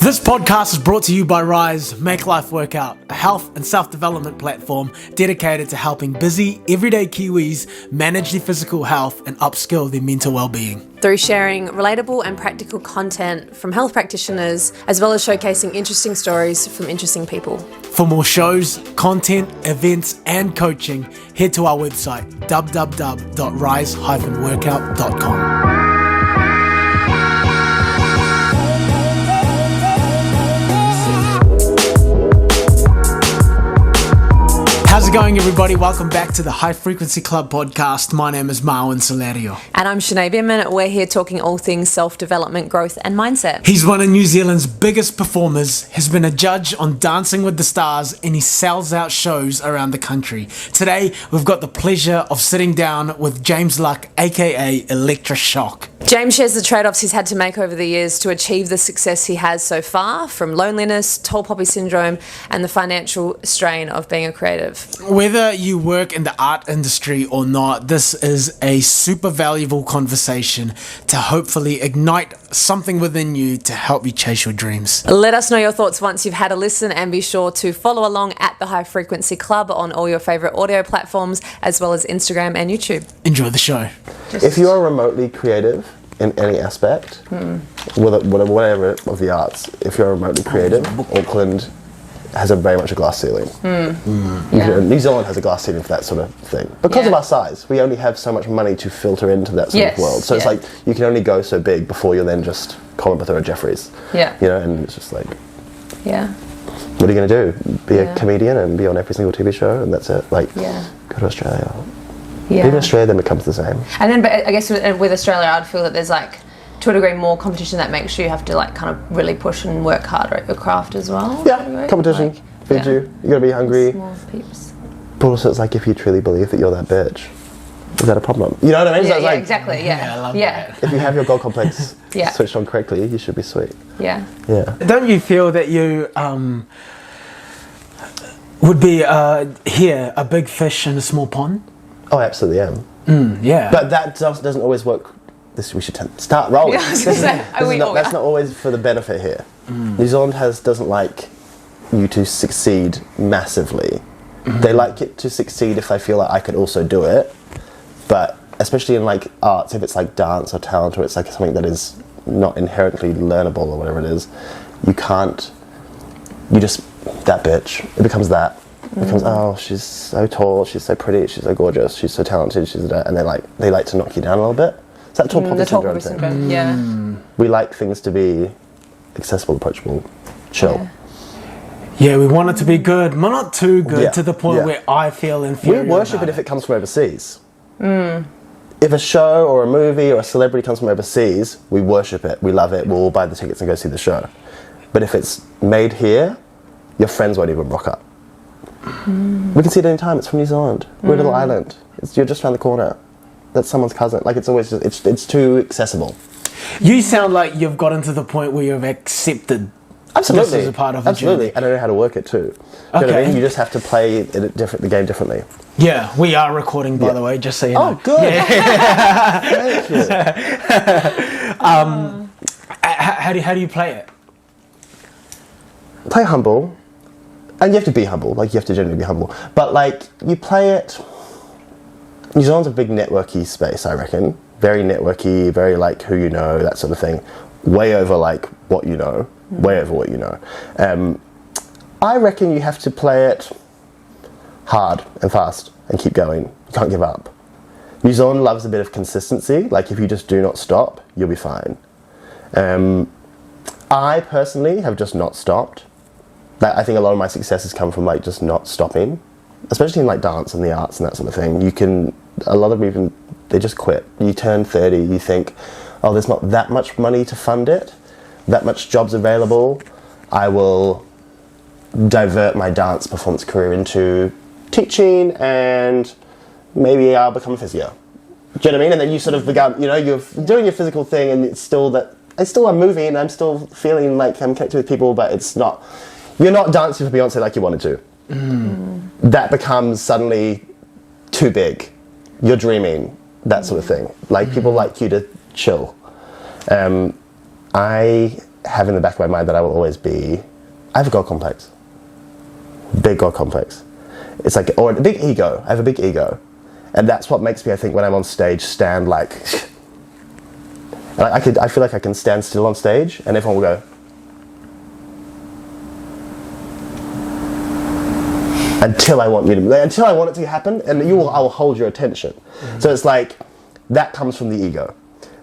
This podcast is brought to you by Rise Make Life Work Out, a health and self-development platform dedicated to helping busy, everyday Kiwis manage their physical health and upskill their mental well-being. Through sharing relatable and practical content from health practitioners, as well as showcasing interesting stories from interesting people. For more shows, content, events, and coaching, head to our website, www.rise-workout.com. How's it going, everybody? Welcome back to the High Frequency Club podcast. My name is Marwan Solario. And I'm Sinead Bierman. We're here talking all things self-development, growth and mindset. He's one of New Zealand's biggest performers, has been a judge on Dancing with the Stars, and he sells out shows around the country. Today, we've got the pleasure of sitting down with James Luck, aka Elektra Shock. James shares the trade-offs he's had to make over the years to achieve the success he has so far, from loneliness, tall poppy syndrome, and the financial strain of being a creative. Whether you work in the art industry or not, this is a super valuable conversation to hopefully ignite something within you to help you chase your dreams. Let us know your thoughts once you've had a listen, and be sure to follow along at the High Frequency Club on all your favourite audio platforms, as well as Instagram and YouTube. Enjoy the show. If you are remotely creative in any aspect, whatever of the arts, if you're remotely creative, Auckland has very much a glass ceiling. New Zealand has a glass ceiling for that sort of thing. Because of our size, we only have so much money to filter into that sort of world. So it's like, you can only go so big before you're then just Colin Bethura Jeffries. You know, and it's just like, what are you going to do? Be a comedian and be on every single TV show and that's it? Like, go to Australia. Being in Australia then becomes the same. And then, but I guess with Australia, I'd feel that there's like, to a degree, more competition that makes you have to like kind of really push and work harder at your craft as well. Competition feeds you. You gotta be hungry. Small peeps. But also it's like, if you truly believe that you're that bitch, is that a problem? You know what I mean? Yeah, so like, exactly. I love that. If you have your God complex switched on correctly, you should be sweet. Don't you feel that you would be here a big fish in a small pond? Oh, I absolutely am. But that doesn't always work. We should start rolling. That's not always for the benefit here. New Zealand doesn't like you to succeed massively. They like it to succeed if they feel like I could also do it. But especially in like arts, if it's like dance or talent, or it's like something that is not inherently learnable or whatever it is, you can't. You just that bitch. It becomes that. It becomes, oh, she's so tall, she's so pretty, she's so gorgeous, she's so talented, and they like to knock you down a little bit. It's that tall poppy syndrome thing. We like things to be accessible, approachable, chill. We want it to be good, but not too good to the point where I feel inferior. We worship it if it comes from overseas. If a show or a movie or a celebrity comes from overseas, we worship it, we love it, we'll all buy the tickets and go see the show. But if it's made here, your friends won't even rock up. We can see it any time. It's from New Zealand. We're a little island. You're just around the corner. That's someone's cousin. Like, it's always just, it's too accessible. You sound like you've gotten to the point where you've accepted this as a part of the journey. I don't know how to work it too. You know what I mean? You just have to play the game differently. Yeah, we are recording, by the way, just so you know. Oh, good. Thank you. How do you play it? Play humble. And you have to be humble, like you have to generally be humble. But like, you play it, New Zealand's a big networky space, I reckon. Very networky, very like who you know, that sort of thing. Way over like what you know, way over what you know. I reckon you have to play it hard and fast and keep going. You can't give up. New Zealand loves a bit of consistency. Like if you just do not stop, you'll be fine. I personally have just not stopped. I think a lot of my successes come from like just not stopping, especially in like dance and the arts and that sort of thing. A lot of people, they just quit. You turn 30, you think, oh, there's not that much money to fund it, that much jobs available. I will divert my dance performance career into teaching and maybe I'll become a physio. Do you know what I mean? And then you sort of become, you're doing your physical thing and it's still that, I still am moving, I'm still feeling like I'm connected with people, but it's not, you're not dancing for Beyonce like you wanted to. That becomes suddenly too big. You're dreaming, that sort of thing. Like people like you to chill. I have in the back of my mind that I will always be, I have a God complex. Big God complex. It's like, or a big ego. I have a big ego. And that's what makes me, I think, when I'm on stage, stand like, I feel like I can stand still on stage and everyone will go, until I want it to happen, and I will hold your attention. So it's like, that comes from the ego.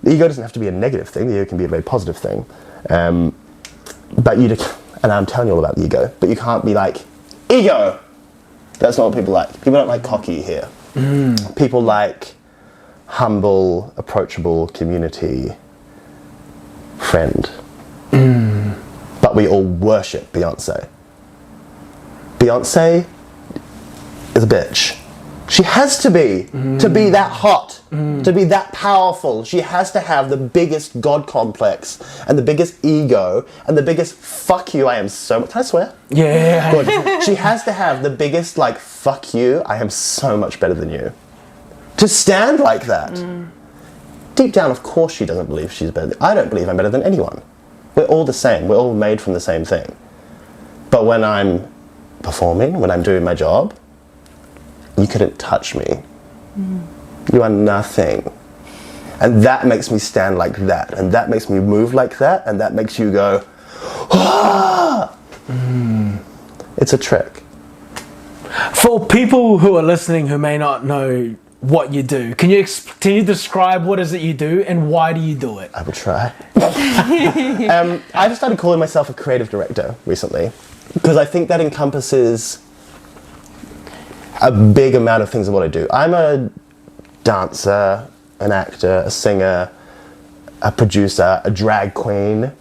The ego doesn't have to be a negative thing, the ego can be a very positive thing. But and I'm telling you all about the ego, but you can't be like, ego! That's not what people like. People don't like cocky here. People like humble, approachable community friend. But we all worship Beyonce. Beyonce is a bitch. She has to be that hot, to be that powerful. She has to have the biggest God complex and the biggest ego and the biggest fuck you, I am so much, can I swear? Yeah. Good. She has to have the biggest like, fuck you, I am so much better than you. To stand like that. Deep down, of course she doesn't believe she's better. I don't believe I'm better than anyone. We're all the same. We're all made from the same thing. But when I'm performing, when I'm doing my job, you couldn't touch me. You are nothing. And that makes me stand like that, and that makes me move like that, and that makes you go, ah! It's a trick. For people who are listening who may not know what you do, can you describe what is it you do and why do you do it? I will try. I just started calling myself a creative director recently, because I think that encompasses a big amount of things of what I do. I'm a dancer, an actor, a singer, a producer, a drag queen.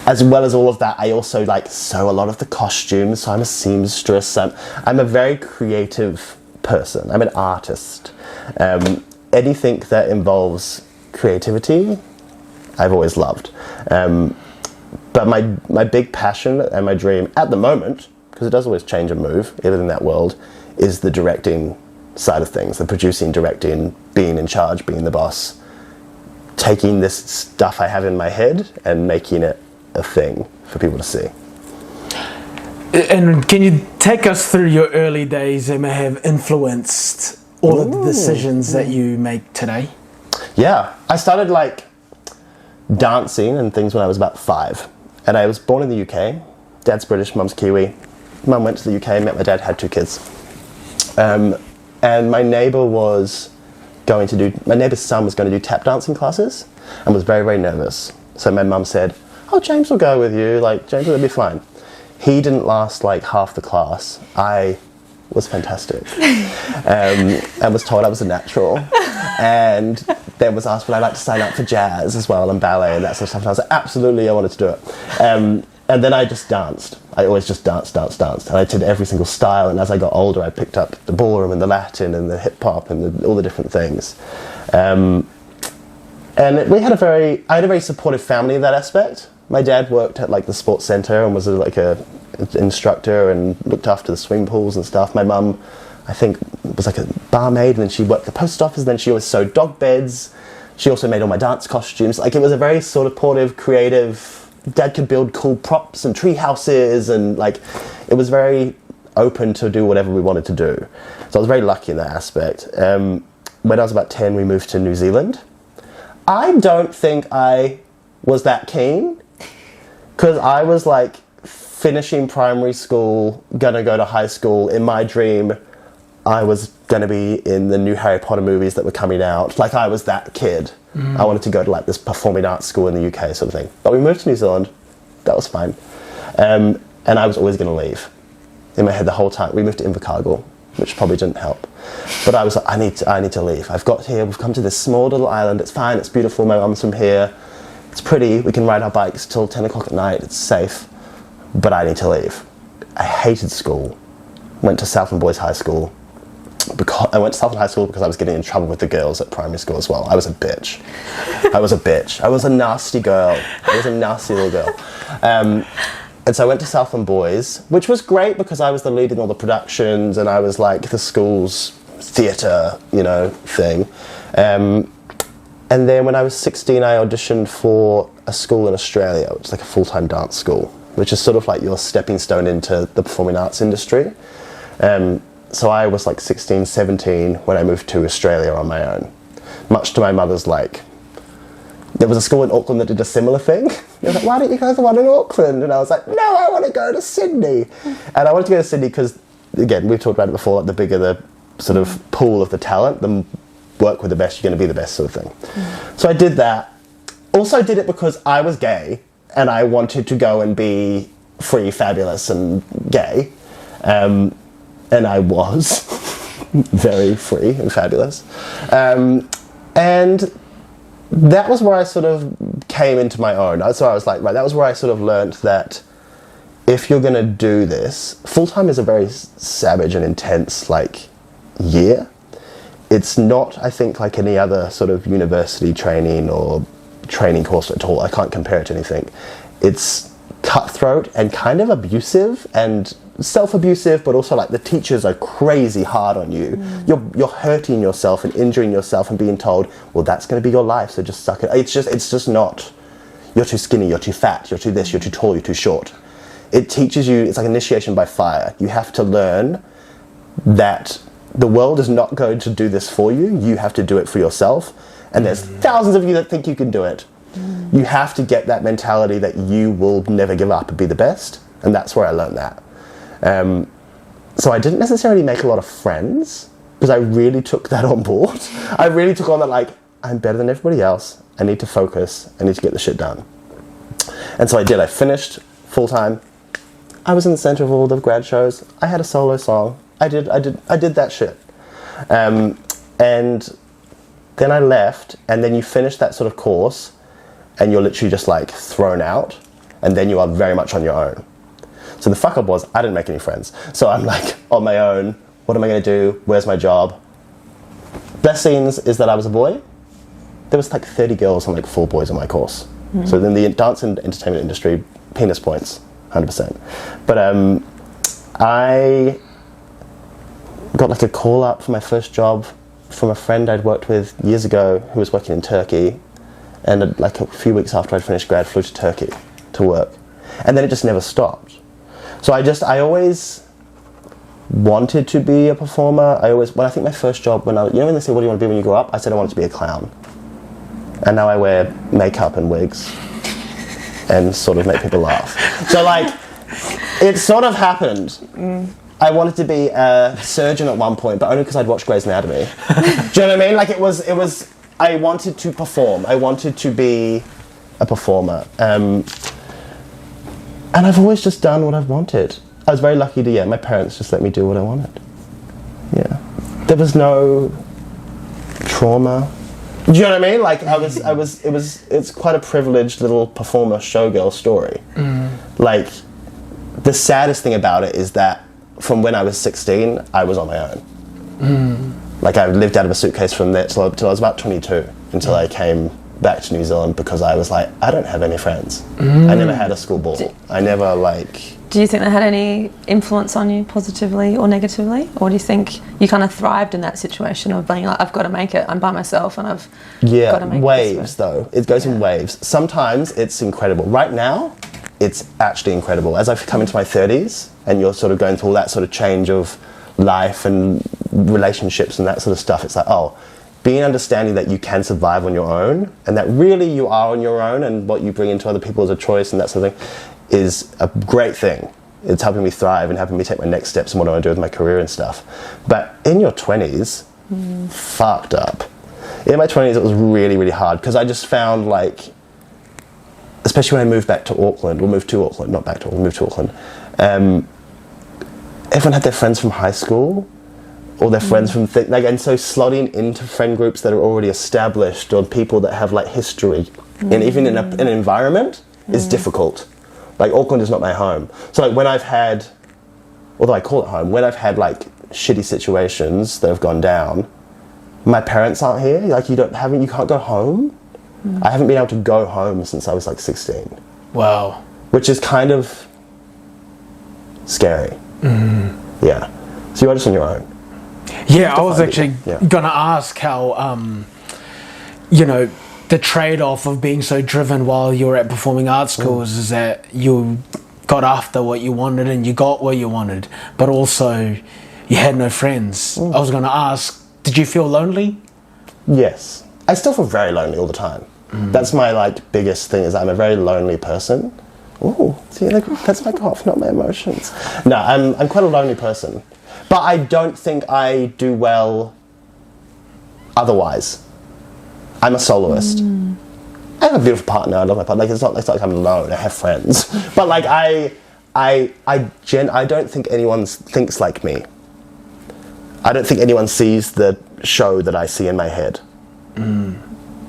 As well as all of that, I also like sew a lot of the costumes, so I'm a seamstress. I'm a very creative person. I'm an artist. Anything that involves creativity, I've always loved. But my big passion and my dream at the moment, because it does always change and move, even in that world, is the directing side of things, the producing, directing, being in charge, being the boss, taking this stuff I have in my head and making it a thing for people to see. And can you take us through your early days that may have influenced all of the decisions that you make today? Yeah, I started like dancing and things when I was about 5. And I was born in the UK. Dad's British, mum's Kiwi. Mum went to the UK, met my dad, had 2 kids. And my neighbour's son was going to do tap dancing classes and was very, very nervous. So my mum said, oh, James will go with you, like, James will be fine. He didn't last like half the class. I was fantastic. And was told I was a natural. And then was asked would I like to sign up for jazz as well and ballet and that sort of stuff. And I was like, absolutely, I wanted to do it. And then I just danced. I always just danced. And I did every single style. And as I got older, I picked up the ballroom and the Latin and the hip hop and all the different things. And I had a very supportive family in that aspect. My dad worked at like the sports centre and was like a instructor and looked after the swimming pools and stuff. My mum, I think, was like a barmaid, and then she worked at the post office, and then she always sewed dog beds. She also made all my dance costumes. Like, it was a very sort of supportive, creative. Dad could build cool props and tree houses, and like, it was very open to do whatever we wanted to do. So I was very lucky in that aspect. When I was about 10, we moved to New Zealand. I don't think I was that keen, because I was like finishing primary school, gonna go to high school. In my dream, I was gonna be in the new Harry Potter movies that were coming out. Like, I was that kid. I wanted to go to like this performing arts school in the UK sort of thing. But we moved to New Zealand. That was fine. And I was always gonna leave. In my head the whole time. We moved to Invercargill, which probably didn't help. But I was like, I need to leave. I've got here, we've come to this small little island. It's fine, it's beautiful, my mum's from here. It's pretty, we can ride our bikes till 10 o'clock at night, it's safe. But I need to leave. I hated school. Went to Southland Boys High School. I went to Southland High School because I was getting in trouble with the girls at primary school as well. I was a bitch. I was a nasty girl. I was a nasty little girl. And so I went to Southland Boys, which was great because I was the lead in all the productions and I was like the school's theatre, thing. And And then when I was 16, I auditioned for a school in Australia, which is like a full-time dance school, which is sort of like your stepping stone into the performing arts industry. So I was like 16, 17 when I moved to Australia on my own. Much to my mother's there was a school in Auckland that did a similar thing. They were like, why don't you go to one in Auckland? And I was like, no, I want to go to Sydney. And I wanted to go to Sydney because, again, we've talked about it before, like the bigger the sort of pool of the talent, the work with the best, you're going to be the best sort of thing. So I did that. Also did it because I was gay and I wanted to go and be free, fabulous and gay. And I was very free and fabulous. And that was where I sort of came into my own. So I was like, right, that was where I sort of learned that if you're going to do this, full-time is a very savage and intense, year. It's not, I think, like any other sort of university training or training course at all. I can't compare it to anything. It's cutthroat and kind of abusive and self-abusive, but also the teachers are crazy hard on you. You're hurting yourself and injuring yourself and being told, well, that's going to be your life, so just suck it. It's just not. You're too skinny, you're too fat, you're too this, you're too tall, you're too short. It teaches you, it's like initiation by fire. You have to learn that the world is not going to do this for you. You have to do it for yourself. And there's thousands of you that think you can do it. You have to get that mentality that you will never give up and be the best. And that's where I learned that. So I didn't necessarily make a lot of friends because I really took that on board. I really took on that I'm better than everybody else. I need to focus. I need to get the shit done. And so I did. I finished full-time. I was in the center of all the grad shows. I had a solo song. I did that shit. And then I left, and then you finish that sort of course, and you're literally just thrown out, and then you are very much on your own. So the fuck up was, I didn't make any friends. So I'm on my own, what am I gonna do? Where's my job? Best scenes is that I was a boy. There was 30 girls and 4 boys in my course. So then the dance and entertainment industry, penis points, 100%. But I got a call up for my first job from a friend I'd worked with years ago who was working in Turkey, and a few weeks after I'd finished grad, flew to Turkey to work, and then it just never stopped. So I always wanted to be a performer. When I think my first job, when they say what do you want to be when you grow up, I said I wanted to be a clown, and now I wear makeup and wigs and sort of make people laugh. So it sort of happened. I wanted to be a surgeon at one point, but only because I'd watched Grey's Anatomy. Do you know what I mean? It was. I wanted to perform. I wanted to be a performer, and I've always just done what I've wanted. I was very lucky to my parents just let me do what I wanted. Yeah, there was no trauma. Do you know what I mean? It's quite a privileged little performer showgirl story. The saddest thing about it is that from when I was 16, I was on my own. I lived out of a suitcase from there till I was about 22, until I came back to New Zealand because I was I don't have any friends. I never had a school ball. I never Do you think that had any influence on you, positively or negatively? Or do you think you kind of thrived in that situation of being I've got to make it, I'm by myself and I've got to make it? Waves though. It goes in waves. Sometimes it's incredible. Right now, it's actually incredible. As I've come into my 30s and you're sort of going through all that sort of change of life and relationships and that sort of stuff, it's being understanding that you can survive on your own and that really you are on your own, and what you bring into other people as a choice and that sort of thing is a great thing. It's helping me thrive and helping me take my next steps and what I want to do with my career and stuff. But in your 20s, fucked up. In my 20s, it was really, really hard because I just found especially when I moved back to Auckland, moved to Auckland. Everyone had their friends from high school, or their friends from and so slotting into friend groups that are already established, or people that have history, and even in an environment is difficult. Auckland is not my home. So when I've had, although I call it home, when I've had shitty situations that have gone down, my parents aren't here. You can't go home. I haven't been able to go home since I was 16. Wow. Which is kind of scary. Yeah. So you're just on your own. Yeah, I was actually gonna ask how you know, the trade-off of being so driven while you're at performing arts schools is that you got after what you wanted and you got what you wanted, but also you had no friends. I was going to ask, did you feel lonely? Yes. I still feel very lonely all the time. That's my like biggest thing, is I'm a very lonely person. Ooh, see, like, that's my cough, not my emotions. No, I'm quite a lonely person. But I don't think I do well otherwise. I'm a soloist. I have a beautiful partner, I love my partner. Like, it's not like I'm alone, I have friends. But like, I don't think anyone thinks like me. I don't think anyone sees the show that I see in my head.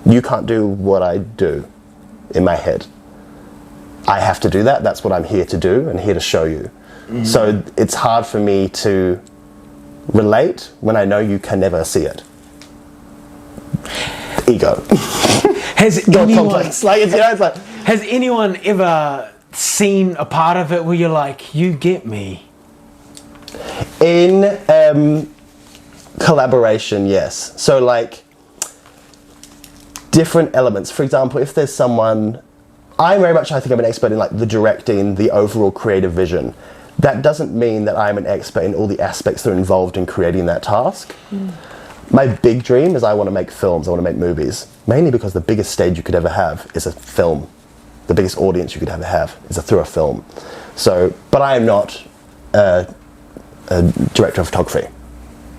You can't do what I do in my head. I have to do that. That's what I'm here to do and here to show you. So it's hard for me to relate when I know you can never see it. Ego. Has Not anyone, complex. Like, it's, you know, it's like, has anyone ever seen a part of it where you're like, you get me? in collaboration, yes. So like, different elements. For example, if there's someone, I think I'm an expert in like the directing, the overall creative vision. That doesn't mean that I'm an expert in all the aspects that are involved in creating that task. My big dream is I want to make films, I want to make movies. Mainly because the biggest stage you could ever have is a film. The biggest audience you could ever have is through a film. So, but I am not a director of photography.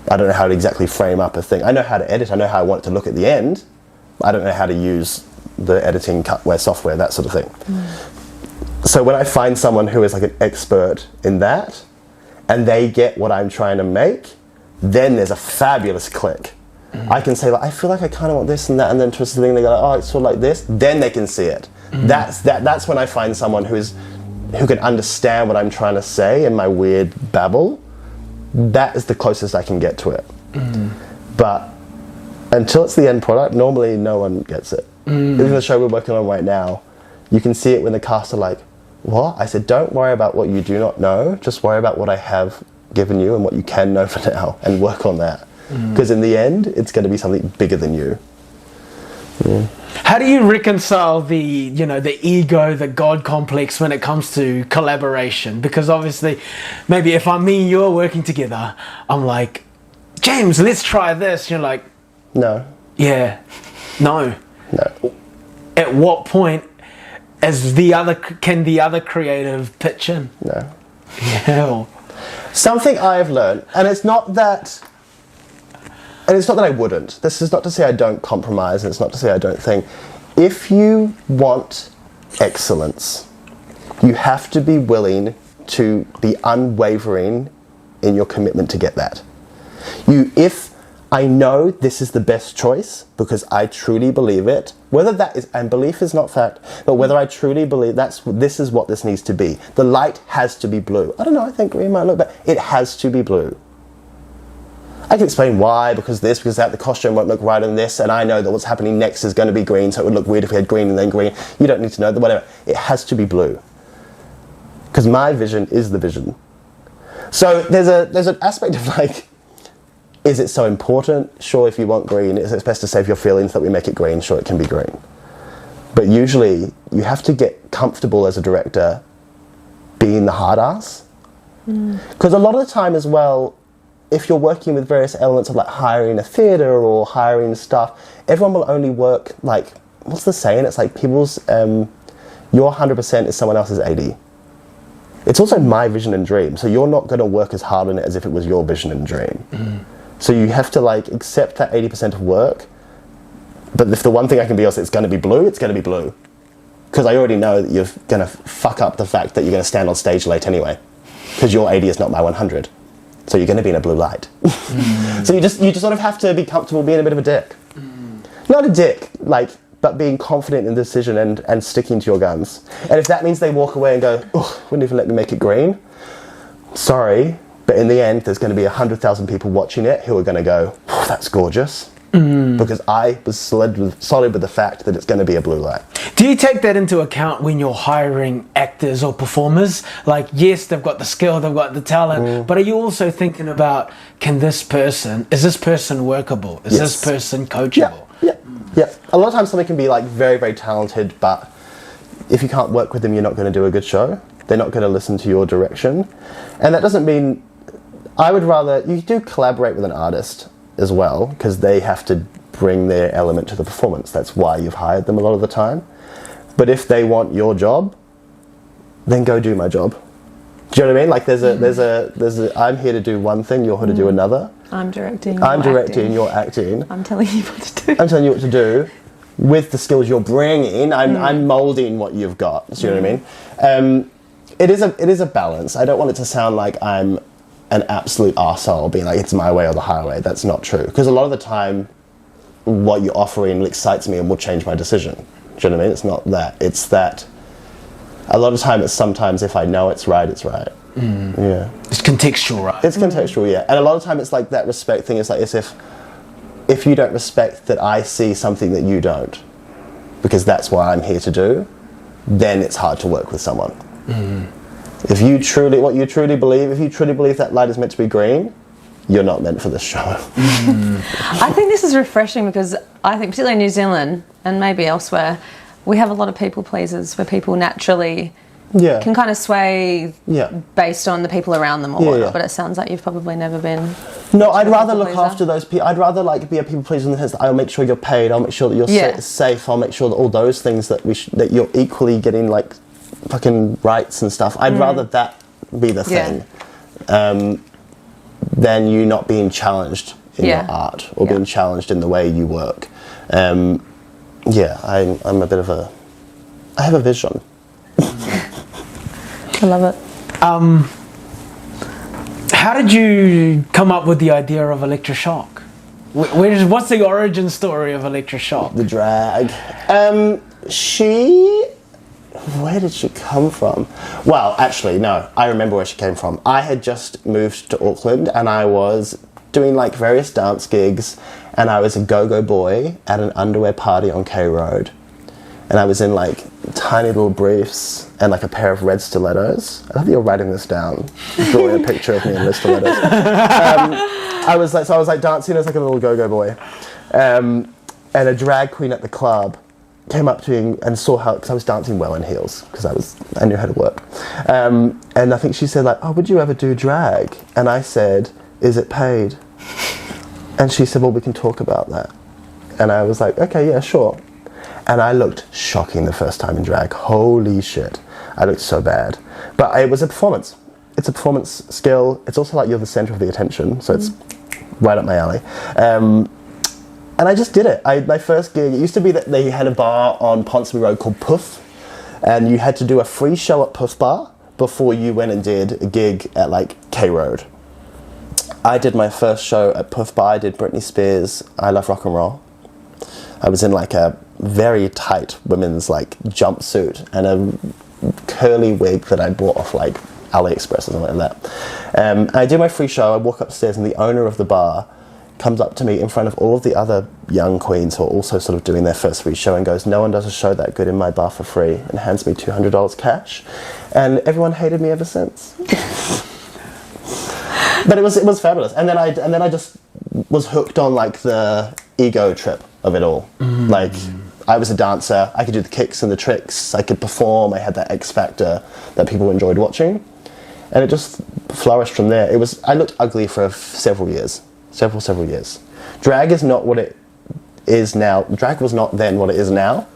I don't know how to exactly frame up a thing. I know how to edit, I know how I want it to look at the end. I don't know how to use the editing cutware software, that sort of thing. So when I find someone who is like an expert in that, and they get what I'm trying to make, then there's a fabulous click. I can say, like, I feel like I kind of want this and that, and then twist the thing, they go, like, oh, it's sort of like this. Then they can see it. That's when I find someone who can understand what I'm trying to say in my weird babble. That is the closest I can get to it. But until it's the end product, normally no one gets it. Even the show we're working on right now, you can see it when the cast are like, what? I said, don't worry about what you do not know, just worry about what I have given you and what you can know for now, and work on that. Because in the end, it's going to be something bigger than you. How do you reconcile the ego, the God complex when it comes to collaboration? Because obviously, maybe if me and you're working together, I'm like, James, let's try this. You're like, No. yeah, no. No. At what point can the other creative pitch in? No. Yeah. Something I've learned, and it's not that I wouldn't. This is not to say I don't compromise, and it's not to say I don't think. If you want excellence, you have to be willing to be unwavering in your commitment to get that. If I know this is the best choice because I truly believe it, whether that is, and belief is not fact, but whether I truly believe this is what this needs to be. The light has to be blue. I don't know, I think green might look, but it has to be blue. I can explain why, because this, because that, the costume won't look right on this, and I know that what's happening next is going to be green, so it would look weird if we had green and then green. You don't need to know, whatever. It has to be blue. Because my vision is the vision. So there's an aspect of like, is it so important? Sure, if you want green, it's best to save your feelings that we make it green. Sure, it can be green. But usually, you have to get comfortable as a director being the hard ass. Because a lot of the time as well, if you're working with various elements of like hiring a theatre or hiring staff, everyone will only work like, what's the saying? It's like people's, your 100% is someone else's 80. It's also my vision and dream, so you're not going to work as hard on it as if it was your vision and dream. So you have to like accept that 80% of work, but if the one thing I can be honest, it's going to be blue, it's going to be blue. Because I already know that you're going to fuck up the fact that you're going to stand on stage late anyway. Because your 80 is not my 100. So you're going to be in a blue light. So you just sort of have to be comfortable being a bit of a dick. Not a dick, like, but being confident in the decision and sticking to your guns. And if that means they walk away and go, oh, wouldn't even let me make it green. Sorry, but in the end, there's going to be 100,000 people watching it who are going to go, oh, that's gorgeous. Because I was solid with the fact that it's going to be a blue light. Do you take that into account when you're hiring actors or performers? Like, yes, they've got the skill, they've got the talent, but are you also thinking about, is this person workable? Is this person coachable? Yeah, yeah. A lot of times somebody can be like very, very talented, but if you can't work with them, you're not going to do a good show. They're not going to listen to your direction. And that doesn't mean... I would rather... You do collaborate with an artist as well, because they have to bring their element to the performance. That's why you've hired them a lot of the time. But if they want your job, then go do my job. Do you know what I mean? Like there's a I'm here to do one thing, you're here to do another. I'm directing, you're acting. I'm telling you what to do. I'm telling you what to do. With the skills you're bringing, I'm moulding what you've got. Do you know what I mean? It is a balance. I don't want it to sound like I'm an absolute arsehole being like, it's my way or the highway. That's not true. Because a lot of the time, what you're offering excites me and will change my decision. Do you know what I mean? It's not that. It's that a lot of time, it's sometimes if I know it's right, it's right. Yeah. It's contextual, right? It's contextual, yeah. And a lot of time it's like that respect thing. It's like, it's if you don't respect that I see something that you don't, because that's what I'm here to do, then it's hard to work with someone. If you truly believe that light is meant to be green, you're not meant for this show. I think this is refreshing because I think particularly in New Zealand and maybe elsewhere, we have a lot of people pleasers where people naturally can kind of sway based on the people around them or whatnot, but it sounds like you've probably never been. No, I'd rather look after those people. I'd rather like be a people pleaser in the sense that I'll make sure you're paid, I'll make sure that you're safe, I'll make sure that all those things that that you're equally getting like fucking rights and stuff. I'd rather that be the thing than you not being challenged in your art or being challenged in the way you work. I'm a bit of a... I have a vision. I love it. How did you come up with the idea of Elektra Shock? What's the origin story of Elektra Shock? The drag. Where did she come from? Well, actually, no. I remember where she came from. I had just moved to Auckland and I was doing like various dance gigs and I was a go-go boy at an underwear party on Karud. And I was in like tiny little briefs and like a pair of red stilettos. I love that you're writing this down, drawing a picture of me in red stilettos. I was like dancing as like a little go-go boy. And a drag queen at the club came up to me and saw how, because I was dancing well in heels, because I knew how to work. And I think she said like, oh, would you ever do drag? And I said, is it paid? And she said, well, we can talk about that. And I was like, okay, yeah, sure. And I looked shocking the first time in drag. Holy shit. I looked so bad. But it was a performance. It's a performance skill. It's also like you're the center of the attention, so it's right up my alley. And I just did it. My first gig, it used to be that they had a bar on Ponsonby Road called Puff, and you had to do a free show at Puff Bar before you went and did a gig at like K Road. I did my first show at Puff Bar. I did Britney Spears' I Love Rock and Roll. I was in like a very tight women's like jumpsuit and a curly wig that I bought off like AliExpress or something like that. I did my free show. I walk upstairs and the owner of the bar comes up to me in front of all of the other young queens who are also sort of doing their first free show and goes, no one does a show that good in my bar for free, and hands me $200 cash. And everyone hated me ever since. But it was fabulous. And then I just was hooked on like the ego trip of it all. Like I was a dancer, I could do the kicks and the tricks, I could perform, I had that X factor that people enjoyed watching. And it just flourished from there. I looked ugly for several years. Several years. Drag is not what it is now. Drag was not then what it is now.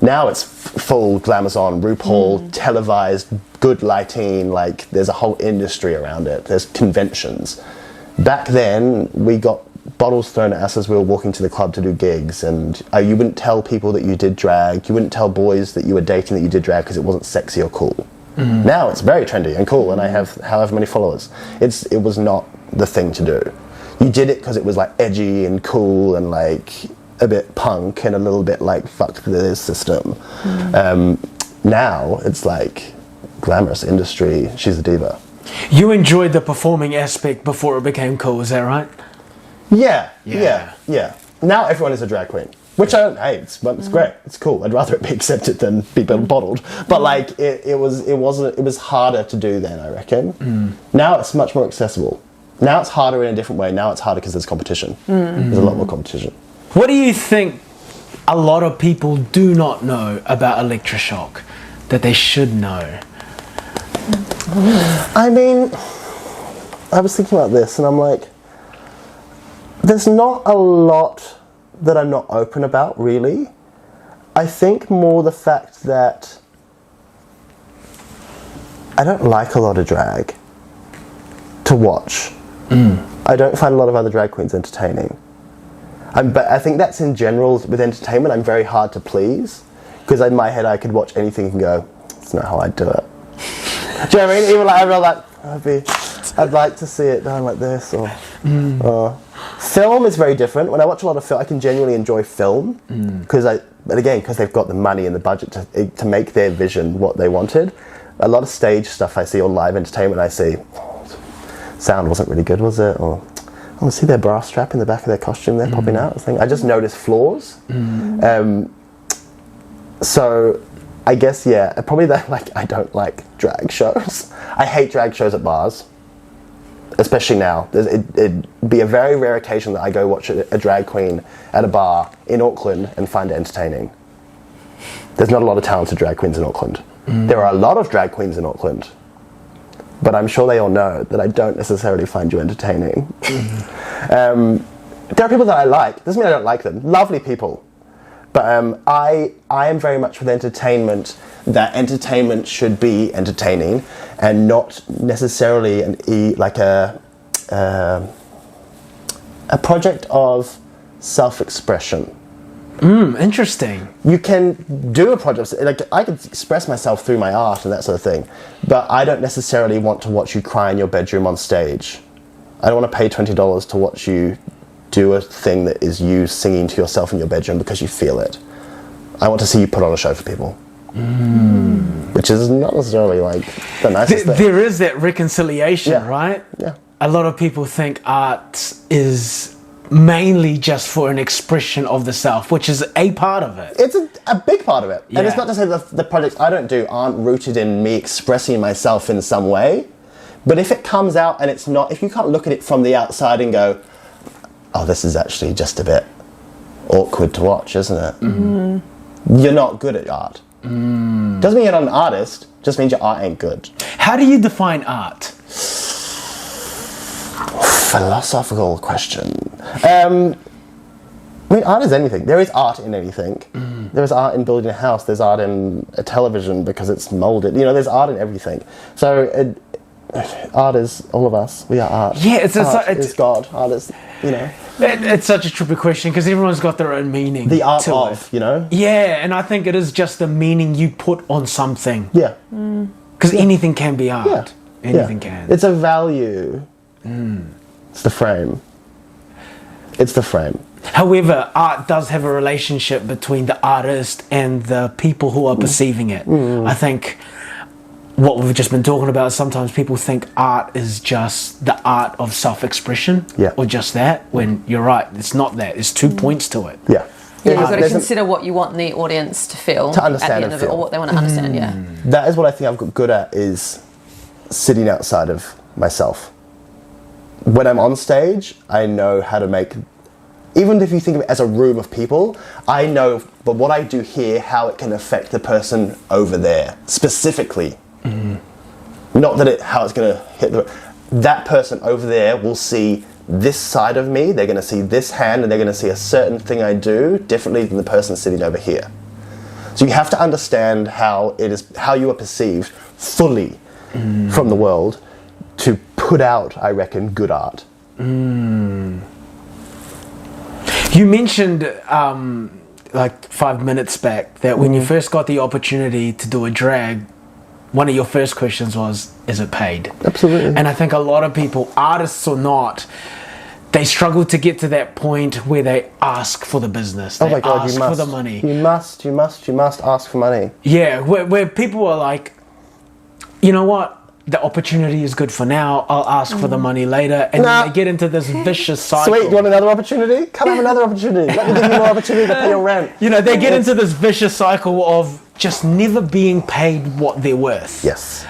Now it's full glamazon, RuPaul, televised, good lighting, like there's a whole industry around it. There's conventions. Back then, we got bottles thrown at us as we were walking to the club to do gigs, and you wouldn't tell people that you did drag, you wouldn't tell boys that you were dating that you did drag because it wasn't sexy or cool. Now it's very trendy and cool, and I have however many followers. It was not the thing to do. You did it because it was like edgy and cool and like a bit punk and a little bit like fuck the system. Now it's like glamorous industry, she's a diva. You enjoyed the performing aspect before it became cool, is that right? Yeah. Now everyone is a drag queen, which I don't hate, but it's great, it's cool. I'd rather it be accepted than be bottled. But like it was harder to do then, I reckon. Now it's much more accessible. Now it's harder in a different way. Now it's harder because there's competition. There's a lot more competition. What do you think a lot of people do not know about Elektra Shock that they should know? I mean, I was thinking about this and I'm like, there's not a lot that I'm not open about, really. I think more the fact that I don't like a lot of drag to watch. I don't find a lot of other drag queens entertaining. But I think that's in general with entertainment. I'm very hard to please because in my head I could watch anything and go, that's not how I do it. Do you know what I mean? Even like I'd like to see it done like this or film is very different. When I watch a lot of film, I can genuinely enjoy film because they've got the money and the budget to make their vision what they wanted. A lot of stage stuff I see or live entertainment I see, sound wasn't really good, was it? Or I see their bra strap in the back of their costume there popping out. I just notice flaws. So I guess, yeah, probably that, like, I don't like drag shows. I hate drag shows at bars, especially now. It'd be a very rare occasion that I go watch a drag queen at a bar in Auckland and find it entertaining. There's not a lot of talented drag queens in Auckland. There are a lot of drag queens in Auckland, but I'm sure they all know that I don't necessarily find you entertaining. There are people that I like. Doesn't mean I don't like them. Lovely people. But I am very much with entertainment, that entertainment should be entertaining and not necessarily a project of self-expression. Interesting. You can do a project, like I can express myself through my art and that sort of thing, but I don't necessarily want to watch you cry in your bedroom on stage. I don't want to pay $20 to watch you do a thing that is you singing to yourself in your bedroom because you feel it. I want to see you put on a show for people. Which is not necessarily like the nicest thing. There is that reconciliation, right? Yeah. A lot of people think art is mainly just for an expression of the self, which is a part of it. It's a big part of it. Yeah. And it's not to say that the projects I don't do aren't rooted in me expressing myself in some way, but if it comes out and it's not, if you can't look at it from the outside and go, oh, this is actually just a bit awkward to watch, isn't it? You're not good at art. Doesn't mean you're not an artist, just means your art ain't good. How do you define art? Philosophical question. I mean, art is anything. There is art in anything. There is art in building a house. There's art in a television because it's molded. You know, there's art in everything. So art is all of us. We are art. Yeah, it's God. Art is, you know. It's such a tricky question because everyone's got their own meaning. The art to of, it. You know. Yeah, and I think it is just the meaning you put on something. Yeah. Because anything can be art. Yeah. Anything can. It's a value. It's the frame. It's the frame. However, art does have a relationship between the artist and the people who are perceiving it. I think what we've just been talking about, sometimes people think art is just the art of self-expression or just that, when you're right, it's not that. There's two points to it. Yeah. Yeah, you've got to consider what you want the audience to feel to understand at the end of it, or what they want to understand, That is what I think I've got good at, is sitting outside of myself. When I'm on stage, I know how to make, even if you think of it as a room of people, I know, but what I do here, how it can affect the person over there, specifically. Not that how it's going to hit that person over there will see this side of me, they're going to see this hand, and they're going to see a certain thing I do differently than the person sitting over here. So you have to understand how you are perceived fully from the world to put out, I reckon, good art. You mentioned like 5 minutes back that when you first got the opportunity to do a drag, one of your first questions was, is it paid? Absolutely. And I think a lot of people, artists or not, they struggle to get to that point where they ask for the business. They ask for the money. You must ask for money. Yeah, where people are like, you know what? The opportunity is good for now. I'll ask for the money later. And then they get into this vicious cycle. Sweet, you want another opportunity? Come have another opportunity. Let me give you more opportunity to pay your rent. You know, they get into this vicious cycle of just never being paid what they're worth. Yes.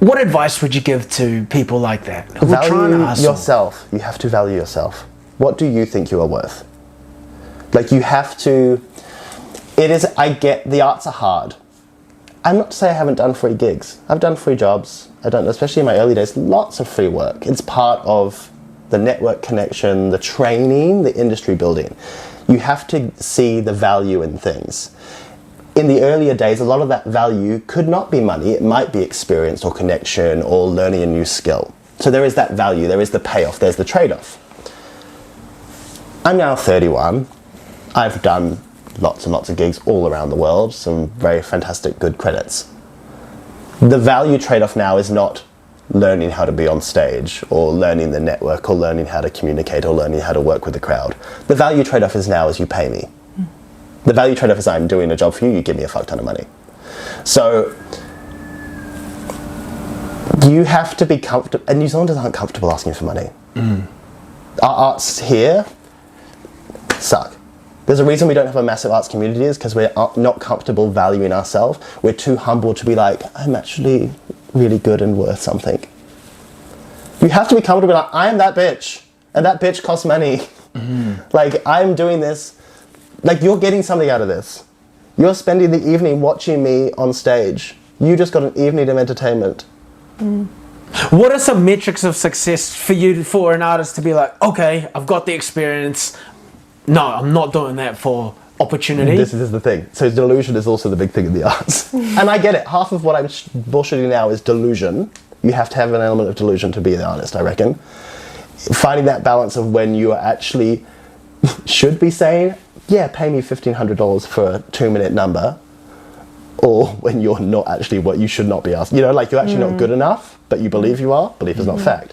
What advice would you give to people like that? Who are trying to Value hustle? yourself. You have to value yourself. What do you think you are worth? Like, you have to... I get the arts are hard. I'm not to say I haven't done free gigs. I've done free jobs. I've done, especially in my early days, lots of free work. It's part of the network connection, the training, the industry building. You have to see the value in things. In the earlier days, a lot of that value could not be money. It might be experience or connection or learning a new skill. So there is that value, there is the payoff, there's the trade-off. I'm now 31. I've done lots and lots of gigs all around the world, some very fantastic, good credits. The value trade-off now is not learning how to be on stage or learning the network or learning how to communicate or learning how to work with the crowd. The value trade-off is now you pay me. The value trade-off is I'm doing a job for you, you give me a fuck ton of money. So you have to be comfortable, and New Zealanders aren't comfortable asking for money. Our arts here suck. There's a reason we don't have a massive arts community is because we're not comfortable valuing ourselves. We're too humble to be like, I'm actually really good and worth something. You have to be comfortable like, I am that bitch, and that bitch costs money. Like, I'm doing this. Like, you're getting something out of this. You're spending the evening watching me on stage. You just got an evening of entertainment. What are some metrics of success for you, for an artist to be like, okay, I've got the experience. No, I'm not doing that for opportunity. This is the thing. So delusion is also the big thing in the arts. And I get it. Half of what I'm bullshitting now is delusion. You have to have an element of delusion to be an artist, I reckon. Finding that balance of when you actually should be saying, yeah, pay me $1,500 for a 2-minute number, or when you're not actually what you should not be asked. You know, like, you're actually not good enough, but you believe you are. Belief is not fact.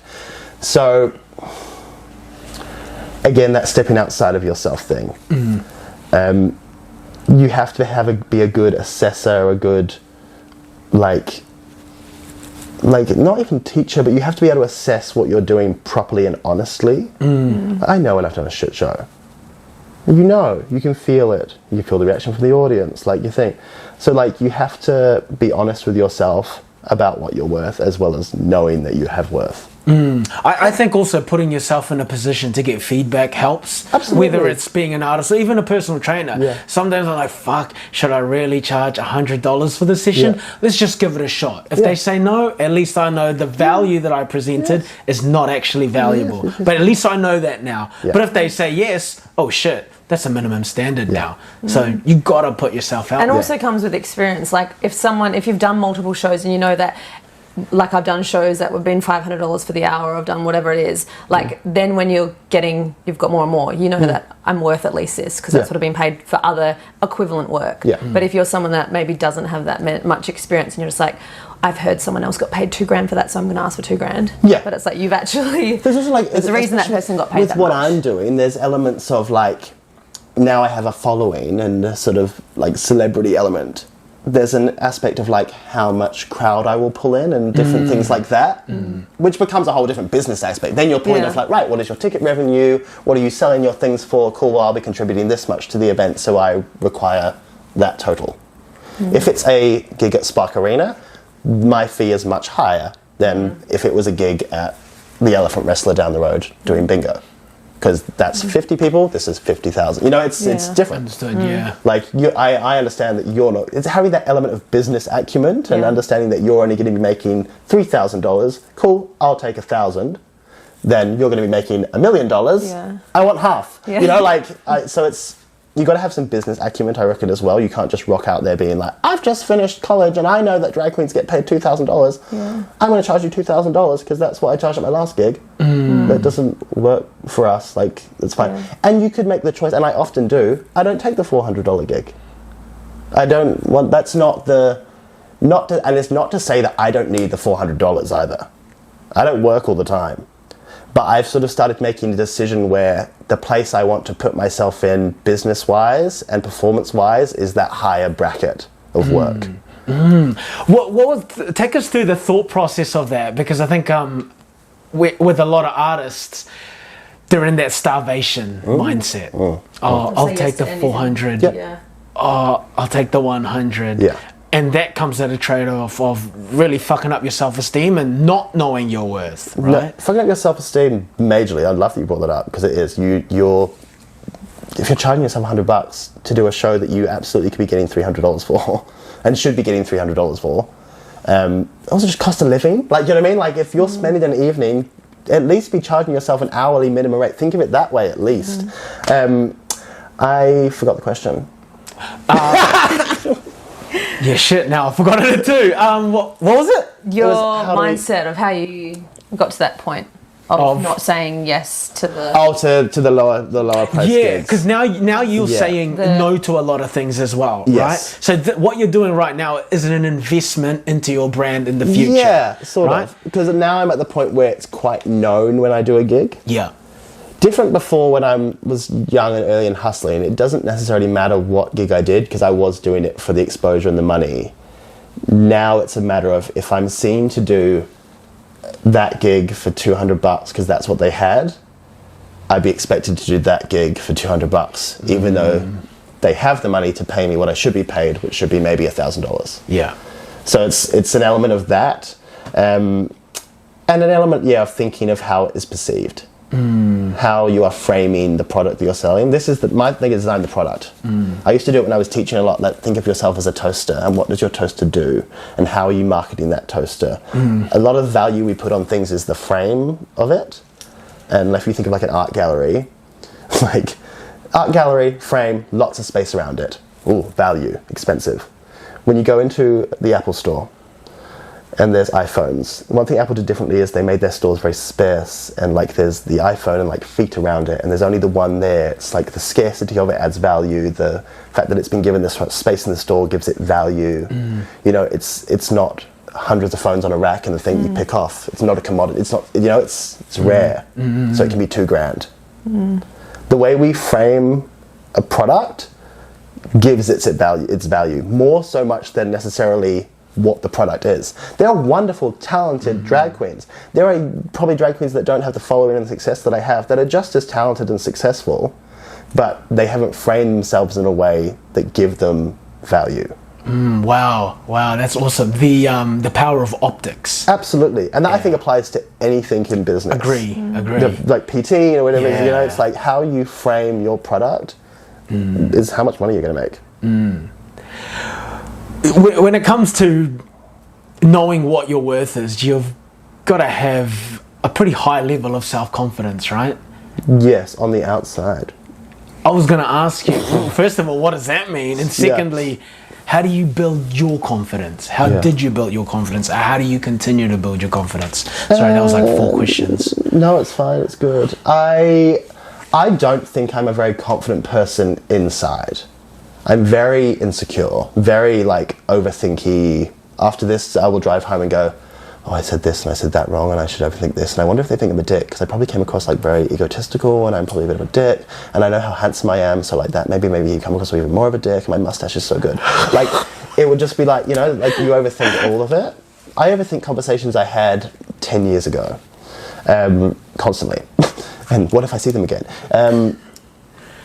So, again, that stepping outside of yourself thing. You have to be a good assessor, a good, like not even teacher, but you have to be able to assess what you're doing properly and honestly. I know when I've done a shit show. You know, you can feel it. You feel the reaction from the audience, like, you think. So, like, you have to be honest with yourself about what you're worth, as well as knowing that you have worth. I think also putting yourself in a position to get feedback helps. Absolutely. Whether it's being an artist or even a personal trainer. Yeah. Sometimes I'm like, fuck, should I really charge $100 for the session? Yeah. Let's just give it a shot. If they say no, at least I know the value that I presented is not actually valuable. But at least I know that now. But if they say yes, oh shit, that's a minimum standard now. So you gotta put yourself out. And also comes with experience. Like, if you've done multiple shows and you know that, like, I've done shows that have been $500 for the hour, or I've done whatever it is, like, then when you've got more and more, you know that I'm worth at least this, because that's what I've been paid for other equivalent work. But if you're someone that maybe doesn't have that much experience, and you're just like, I've heard someone else got paid $2,000 for that, so I'm going to ask for $2,000. But it's like, you've actually, there's a reason that person got paid that much. With what I'm doing, there's elements of, like, now I have a following and a sort of, like, celebrity element. There's an aspect of, like, how much crowd I will pull in and different things like that, which becomes a whole different business aspect. Then you're pulling off, like, right, what is your ticket revenue? What are you selling your things for? Cool, well, I'll be contributing this much to the event, so I require that total. If it's a gig at Spark Arena, my fee is much higher than if it was a gig at the Elephant Wrestler down the road doing bingo. Because that's 50 people, this is 50,000. You know, it's different. Understood, Like, I understand that you're not... It's having that element of business acumen and understanding that you're only going to be making $3,000. Cool, I'll take 1,000. Then you're going to be making $1 million. I want half. You know, like, so it's... You've got to have some business acumen, I reckon, as well. You can't just rock out there being like, I've just finished college and I know that drag queens get paid $2,000. I'm going to charge you $2,000 because that's what I charged at my last gig. That doesn't work for us. Like, it's fine. And you could make the choice, and I often do, I don't take the $400 gig. I don't want... That's not the... and it's not to say that I don't need the $400 either. I don't work all the time. But I've sort of started making a decision where the place I want to put myself in business-wise and performance-wise is that higher bracket of work. What was, take us through the thought process of that, because I think with a lot of artists, they're in that starvation mindset. I'll take the 400. I'll take the 100. And that comes at a trade-off of really fucking up your self-esteem and not knowing your worth, right? No, fucking up your self-esteem majorly. I love that you brought that up, because it is. You're if you're charging yourself $100 to do a show that you absolutely could be getting $300 for, and should be getting $300 for, also just cost of living. Like, you know what I mean? Like, if you're spending an evening, at least be charging yourself an hourly minimum rate. Think of it that way, at least. I forgot the question. Yeah, shit. Now I've forgotten it too. What was it? Your mindset of how you got to that point of not saying yes to the to the lower price gigs. Yeah, because now you're saying no to a lot of things as well, right? So what you're doing right now is an investment into your brand in the future. Yeah, sort of. Because now I'm at the point where it's quite known when I do a gig. Yeah. Different before when I was young and early and hustling. It doesn't necessarily matter what gig I did because I was doing it for the exposure and the money. Now it's a matter of if I'm seen to do that gig for $200 because that's what they had, I'd be expected to do that gig for $200 even though they have the money to pay me what I should be paid, which should be maybe $1,000. Yeah. So it's an element of that, and an element of thinking of how it is perceived. How you are framing the product that you're selling. This is my thing is design the product. I used to do it when I was teaching a lot, like think of yourself as a toaster and what does your toaster do and how are you marketing that toaster. A lot of value we put on things is the frame of it. And if you think of like an art gallery, like art gallery, frame, lots of space around it. Ooh, value, expensive. When you go into the Apple store, and there's iPhones. One thing Apple did differently is they made their stores very sparse, and like there's the iPhone and like feet around it, and there's only the one there. It's like the scarcity of it adds value. The fact that it's been given this space in the store gives it value. You know, it's not hundreds of phones on a rack and the thing you pick off. It's not a commodity. It's not, you know, it's rare. So it can be $2,000. The way we frame a product gives its value more so much than necessarily what the product is. There are wonderful, talented drag queens. There are probably drag queens that don't have the following and the success that I have that are just as talented and successful, but they haven't framed themselves in a way that give them value. Wow, that's awesome. The power of optics. Absolutely, and that I think applies to anything in business. Agree. Like PT or whatever, you know, it's like how you frame your product is how much money you're going to make. When it comes to knowing what your worth is, you've got to have a pretty high level of self-confidence, right? Yes, on the outside. I was going to ask you, first of all, what does that mean? And secondly, how do you build your confidence? How did you build your confidence? How do you continue to build your confidence? Sorry, that was like 4 questions. No, it's fine. It's good. I don't think I'm a very confident person inside. I'm very insecure, very like overthinky. After this, I will drive home and go, oh, I said this and I said that wrong and I should overthink this. And I wonder if they think I'm a dick because I probably came across like very egotistical and I'm probably a bit of a dick. And I know how handsome I am, so like that, maybe you come across even more of a dick and my mustache is so good. Like, it would just be like, you know, like you overthink all of it. I overthink conversations I had 10 years ago, constantly. And what if I see them again?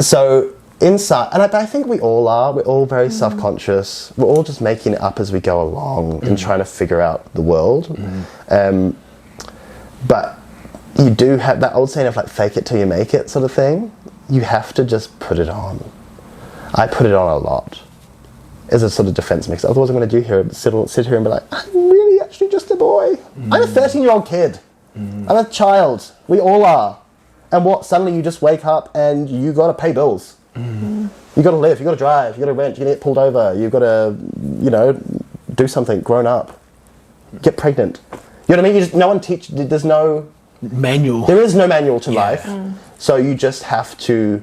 So inside, and I think we all are, we're all very self-conscious, we're all just making it up as we go along and trying to figure out the world. But you do have that old saying of like fake it till you make it sort of thing. You have to just put it on. I put it on a lot as a sort of defense mix. Otherwise I'm going to do here, sit here and be like, I'm really actually just a boy. I'm a 13-year-old kid. I'm a child. We all are. And what, suddenly you just wake up and you got to pay bills. You got to live, you got to drive, you got to rent, you got to get pulled over, you got to, you know, do something, grown up, get pregnant. You know what I mean? No one there's no manual. There is no manual to life. So you just have to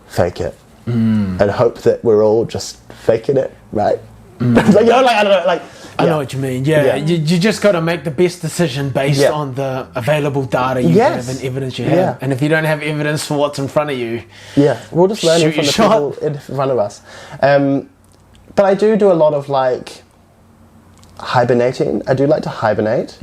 fake it and hope that we're all just faking it, right? Like, you know, like, I don't know, like, I know what you mean. You just got to make the best decision based on the available data you have and evidence you have. And if you don't have evidence for what's in front of you, we'll just learn from the people in front of us. But I do a lot of like hibernating. I do like to hibernate,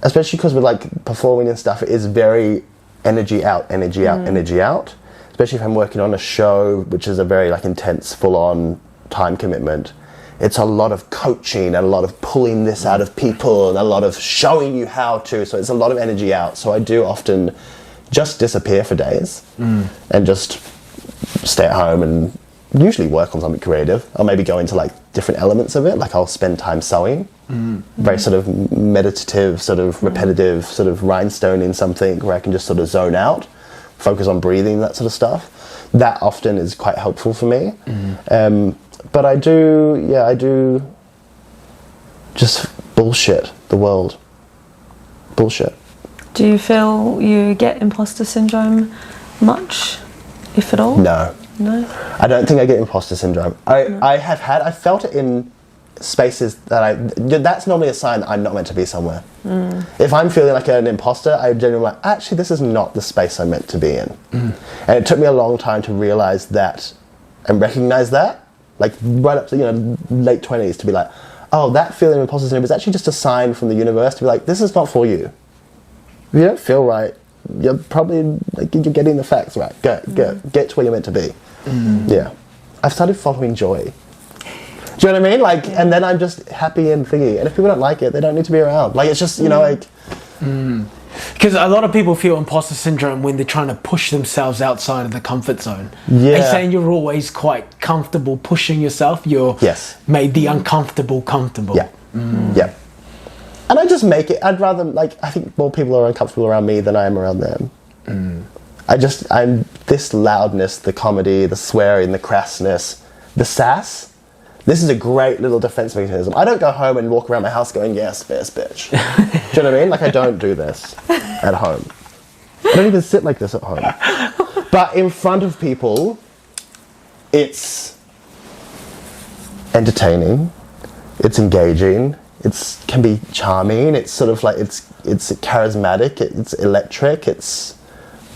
especially because with like performing and stuff, it is very energy out, energy out, energy out. Especially if I'm working on a show, which is a very like intense, full-on time commitment. It's a lot of coaching and a lot of pulling this out of people and a lot of showing you how to. So it's a lot of energy out. So I do often just disappear for days and just stay at home and usually work on something creative. I'll maybe go into like different elements of it. Like I'll spend time sewing, very sort of meditative, sort of repetitive, sort of rhinestone in something where I can just sort of zone out, focus on breathing, that sort of stuff. That often is quite helpful for me. But I do just bullshit the world. Bullshit. Do you feel you get imposter syndrome much, if at all? No. No? I don't think I get imposter syndrome. I felt it in spaces that's normally a sign that I'm not meant to be somewhere. If I'm feeling like an imposter, I genuinely like, actually this is not the space I'm meant to be in. And it took me a long time to realize that and recognize that, like right up to late 20s, to be like, oh, that feeling of imposter syndrome is actually just a sign from the universe to be like, this is not for you. If you don't feel right, you're probably like, you're getting the facts right. Get to where you're meant to be. Yeah. I've started following joy. Do you know what I mean? Like, and then I'm just happy and thingy. And if people don't like it, they don't need to be around. Like, it's just, Because a lot of people feel imposter syndrome when they're trying to push themselves outside of the comfort zone. Yeah. They're saying you're always quite comfortable pushing yourself. You're made the uncomfortable comfortable. Yeah. Yeah. And I just make it, I'd rather, like, I think more people are uncomfortable around me than I am around them. I'm this loudness, the comedy, the swearing, the crassness, the sass. This is a great little defense mechanism. I don't go home and walk around my house going, yes, bitch. Do you know what I mean? Like, I don't do this at home. I don't even sit like this at home. But in front of people, it's entertaining, it's engaging, it can be charming, it's sort of like, it's charismatic, it's electric, it's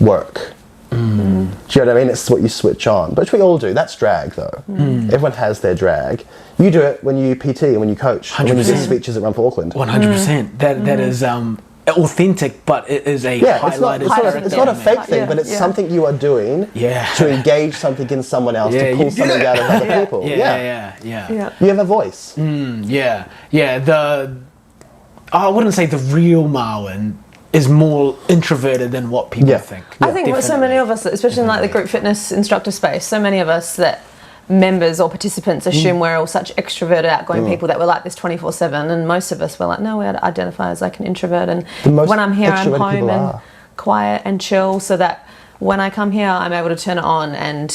work. Do you know what I mean? It's what you switch on, which we all do. That's drag, though. Everyone has their drag. You do it when you PT and when you coach, 100%. and when you give speeches at Run for Auckland. 100%. That is authentic, but it is a highlighted. It's not a fake thing, but it's something you are doing to engage something in someone else, to pull something out of other people. Yeah. You have a voice. I wouldn't say the real Marwan is more introverted than what people think. I think so many of us, especially in like the group fitness instructor space, so many of us that members or participants assume we're all such extroverted, outgoing people that we're like this 24/7, and most of us were like, no, we identify as like an introvert, and when I'm here, I'm home and quiet and chill, so that when I come here, I'm able to turn it on and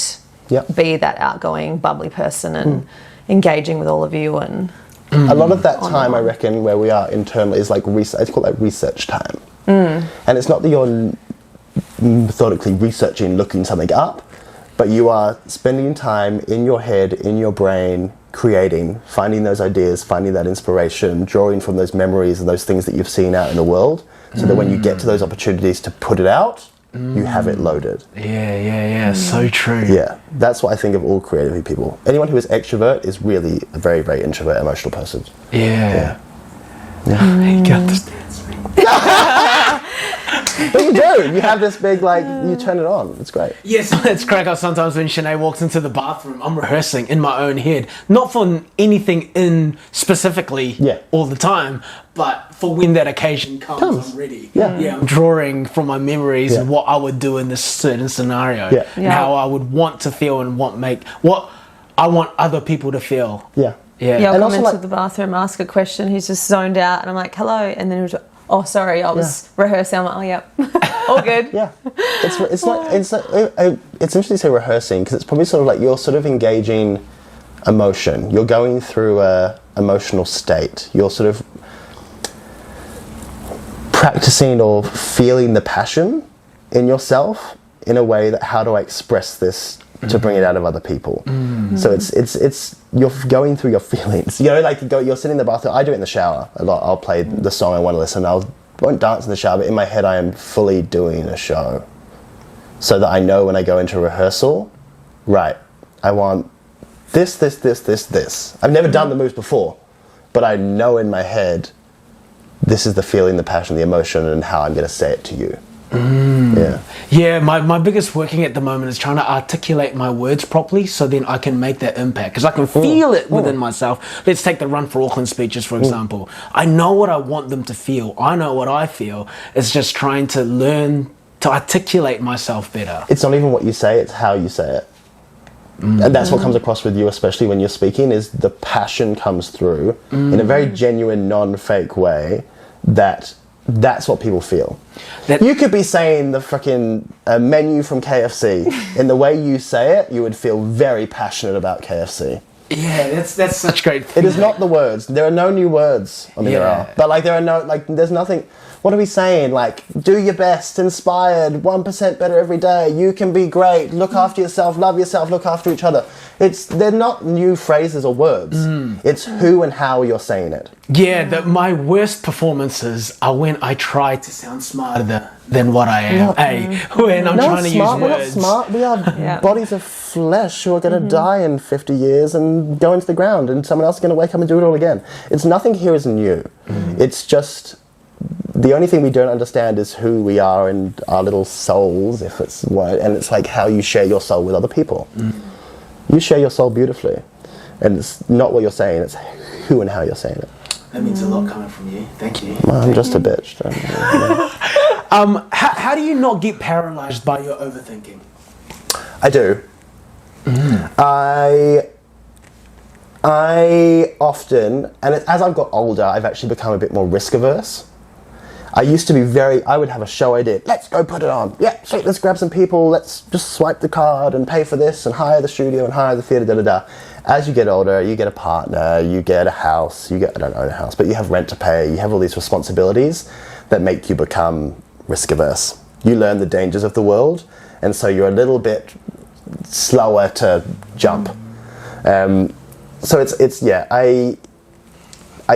be that outgoing, bubbly person and engaging with all of you. And a lot of that time, I reckon, where we are internally is like research. I call it research time. And it's not that you're methodically researching, looking something up, but you are spending time in your head, in your brain, creating, finding those ideas, finding that inspiration, drawing from those memories and those things that you've seen out in the world, so that when you get to those opportunities to put it out, you have it loaded. So true. Yeah, that's what I think of all creative people. Anyone who is extrovert is really a very, very introvert, emotional person. You got this dance. But you do. You have this big, like, you turn it on. It's great. Yes, it's crack up sometimes when Shanae walks into the bathroom. I'm rehearsing in my own head. Not for anything in specifically all the time, but for when that occasion comes. I'm ready. I'm drawing from my memories and what I would do in this certain scenario. And how I would want to feel and what I want other people to feel. I'll come into the bathroom, ask a question, he's just zoned out, and I'm like, hello, and then he'll just, oh, sorry, I was rehearsing. I'm like, oh, yep, all good. It's interesting to say rehearsing, because it's probably sort of like you're sort of engaging emotion. You're going through a emotional state. You're sort of practicing or feeling the passion in yourself in a way that, how do I express this to bring it out of other people? So it's you're going through your feelings. You know, like you're sitting in the bathroom. I do it in the shower a lot. I'll play the song I want to listen. I won't dance in the shower, but in my head I am fully doing a show, so that I know when I go into rehearsal, right, I want this. I've never done the moves before, but I know in my head this is the feeling, the passion, the emotion, and how I'm going to say it to you. My biggest working at the moment is trying to articulate my words properly, so then I can make that impact, because I can feel it within myself. Let's take the Run for Auckland speeches, for example. I know what I want them to feel. I know what I feel. It's just trying to learn to articulate myself better. It's not even what you say, it's how you say it. And that's what comes across with you, especially when you're speaking, is the passion comes through in a very genuine, non-fake way that's what people feel. You could be saying the freaking menu from KFC. In the way you say it, you would feel very passionate about KFC. Yeah, that's such great It is not the words. There are no new words. I mean, there are. But, like, there are no, like, there's nothing... What are we saying? Like, do your best, inspired, 1% better every day, you can be great, look after yourself, love yourself, look after each other. They're not new phrases or words. It's who and how you're saying it. Yeah, my worst performances are when I try to sound smarter than what I am. When I'm trying to use words. We're not smart. We are bodies of flesh who are going to die in 50 years and go into the ground, and someone else is going to wake up and do it all again. It's nothing here is new. It's just... The only thing we don't understand is who we are and our little souls, if it's what, and it's like how you share your soul with other people. You share your soul beautifully, and it's not what you're saying; it's who and how you're saying it. That means a lot coming from you. Thank you. Well, I'm just a bitch. How do you not get paralyzed by your overthinking? I do. I often, and as I've got older, I've actually become a bit more risk averse. I used to be I would have a show idea. Let's go put it on. Yeah, sweet, let's grab some people. Let's just swipe the card and pay for this and hire the studio and hire the theatre, da-da-da. As you get older, you get a partner, you get a house, I don't own a house, but you have rent to pay, you have all these responsibilities that make you become risk averse. You learn the dangers of the world, and so you're a little bit slower to jump. So I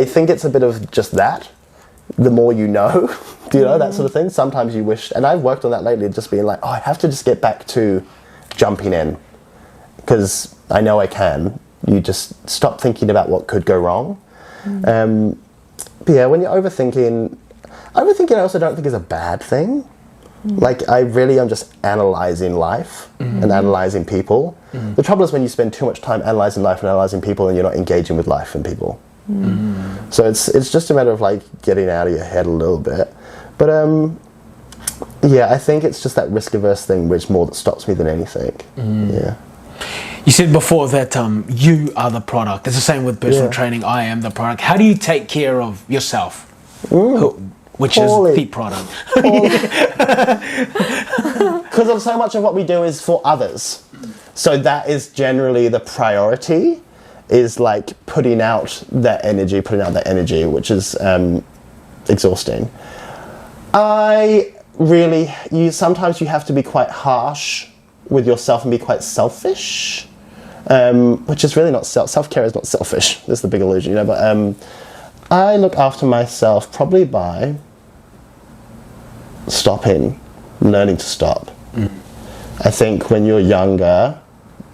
think it's a bit of just that. The more you know, that sort of thing. Sometimes you wish, and I've worked on that lately, just being like, I have to just get back to jumping in, because I know I can. You just stop thinking about what could go wrong. But yeah, when you're overthinking I also don't think is a bad thing. Like, I really am just analysing life and analysing people. The trouble is when you spend too much time analysing life and analysing people and you're not engaging with life and people. So it's just a matter of, like, getting out of your head a little bit. But yeah, I think it's just that risk-averse thing which more that stops me than anything. Yeah. You said before that you are the product. It's the same with personal training. I am the product. How do you take care of yourself? Which is the product. Because so much of what we do is for others. So that is generally the priority, is like putting out that energy, which is exhausting. Sometimes you have to be quite harsh with yourself and be quite selfish, which is really not self-care is not selfish. That's the big illusion, but I look after myself probably by learning to stop. I think when you're younger,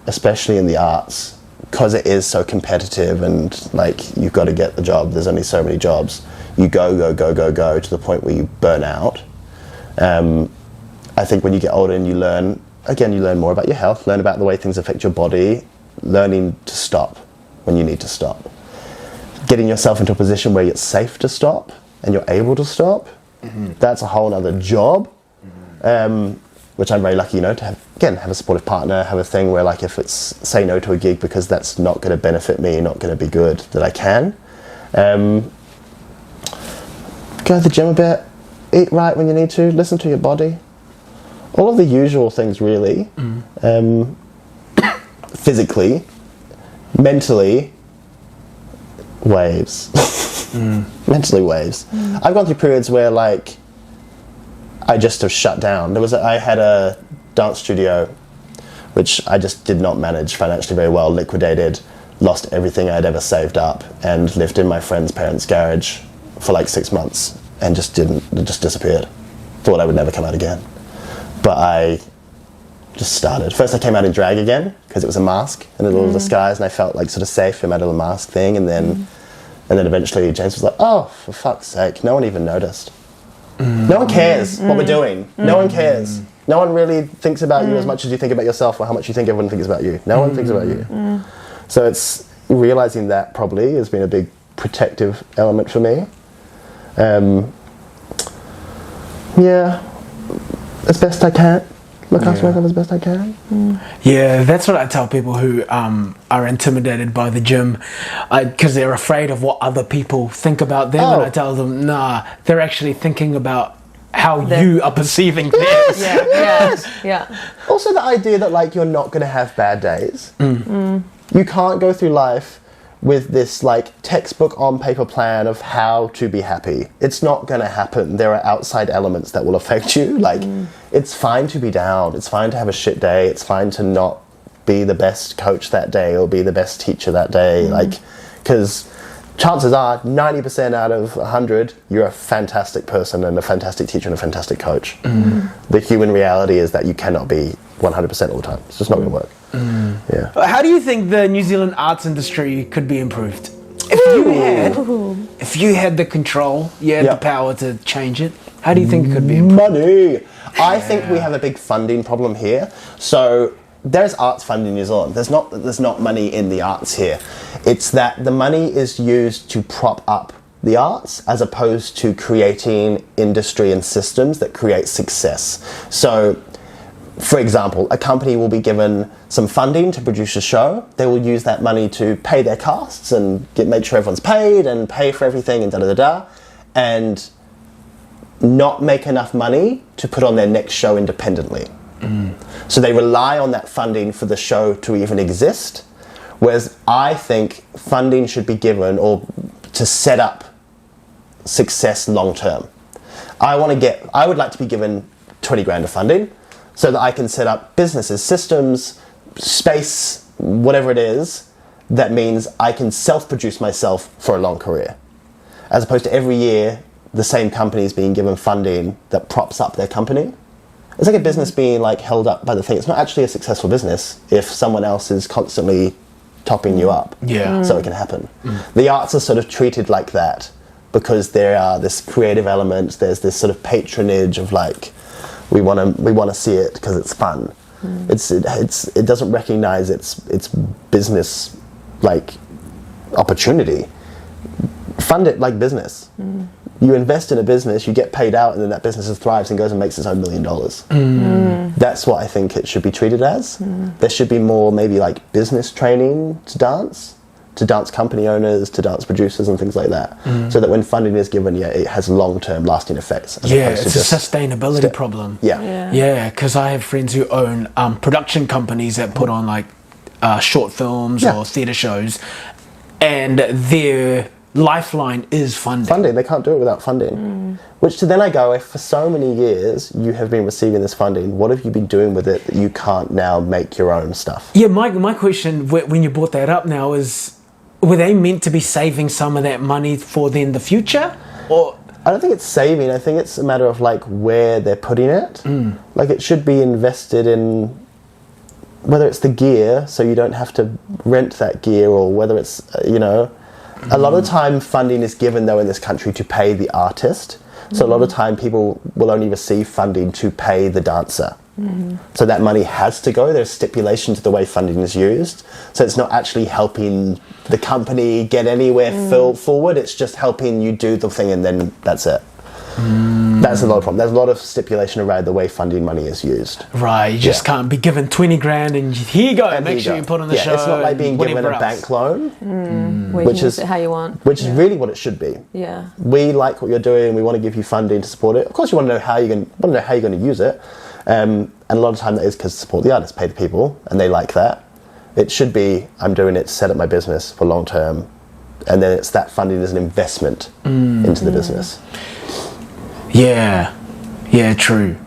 especially in the arts, because it is so competitive and like you've got to get the job, there's only so many jobs, you go to the point where you burn out. I think when you get older and you learn more about your health, learn about the way things affect your body, learning to stop when you need to stop. Getting yourself into a position where it's safe to stop and you're able to stop, that's a whole other job, which I'm very lucky, to have a supportive partner, have a thing where, like, if it's say no to a gig because that's not going to benefit me, not going to be good, that I can. Go to the gym a bit, eat right when you need to, listen to your body. All of the usual things, really. Physically, mentally, waves. Mentally, waves. I've gone through periods where, like, I just have shut down. I had a dance studio which I just did not manage financially very well, liquidated, lost everything I'd ever saved up, and lived in my friend's parents' garage for like 6 months and just disappeared. Thought I would never come out again. But I just started. First I came out in drag again because it was a mask and a little disguise, and I felt like sort of safe in my little mask thing, and then eventually James was like, oh, for fuck's sake, no one even noticed. No one cares what we're doing. No one cares. No one really thinks about you as much as you think about yourself, or how much you think everyone thinks about you. No one thinks about you. So it's realising that probably has been a big protective element for me. Yeah, as best I can. Look after myself as best I can. Yeah, that's what I tell people who are intimidated by the gym, because they're afraid of what other people think about them. And I tell them, nah, they're actually thinking about how you are perceiving things. Yeah. Also, the idea that like you're not going to have bad days. You can't go through life with this like textbook on paper plan of how to be happy. It's not going to happen. There are outside elements that will affect you. Like, it's fine to be down. It's fine to have a shit day. It's fine to not be the best coach that day or be the best teacher that day. Like, because chances are 90% out of 100, you're a fantastic person and a fantastic teacher and a fantastic coach. The human reality is that you cannot be 100% all the time. It's just not going to work. Yeah. How do you think the New Zealand arts industry could be improved? If you had the control, you had the power to change it, how do you think it could be improved? Money! I think we have a big funding problem here. So there's arts funding in New Zealand. There's not money in the arts here. It's that the money is used to prop up the arts as opposed to creating industry and systems that create success. So, for example, a company will be given some funding to produce a show. They will use that money to pay their casts and make sure everyone's paid and pay for everything and and not make enough money to put on their next show independently. So they rely on that funding for the show to even exist, whereas I think funding should be given or to set up success long term. I would like to be given 20 grand of funding so that I can set up businesses, systems, space, whatever it is, that means I can self-produce myself for a long career. As opposed to every year, the same company is being given funding that props up their company. It's like a business being like held up by the thing. It's not actually a successful business if someone else is constantly topping you up. So it can happen. The arts are sort of treated like that because there are this creative element, there's this sort of patronage of like, we want to see it because it's fun. It doesn't recognize its business like opportunity. Fund it like business. You invest in a business, you get paid out, and then that business thrives and goes and makes its own $1 million. That's what I think it should be treated as. There should be more maybe like business training to dance company owners, to dance producers and things like that. So that when funding is given, it has long-term lasting effects. It's a sustainability problem. Because I have friends who own production companies that put on like short films or theatre shows, and their lifeline is funding. They can't do it without funding. Which then I go, if for so many years you have been receiving this funding, what have you been doing with it that you can't now make your own stuff? My question when you brought that up now is, were they meant to be saving some of that money for then the future? Or I don't think it's saving. I think it's a matter of like where they're putting it. Like it should be invested in, whether it's the gear so you don't have to rent that gear, or whether it's a lot of the time funding is given though in this country to pay the artist. So a lot of time people will only receive funding to pay the dancer. So that money has to go. There's stipulation to the way funding is used. So it's not actually helping the company get anywhere forward. It's just helping you do the thing and then that's it. That's a lot of problem. There's a lot of stipulation around the way funding money is used. Right, you just can't be given 20 grand and here you go, and make sure you put on the show. It's not like being given a bank loan, which is how you want. Which is really what it should be. Yeah. We like what you're doing. We want to give you funding to support it. Of course, you want to know how you're going to use it. And a lot of time that is because to support the artists, pay the people, and they like that. It should be, I'm doing it to set up my business for long term, and then it's that funding as an investment into the business. Yeah, true.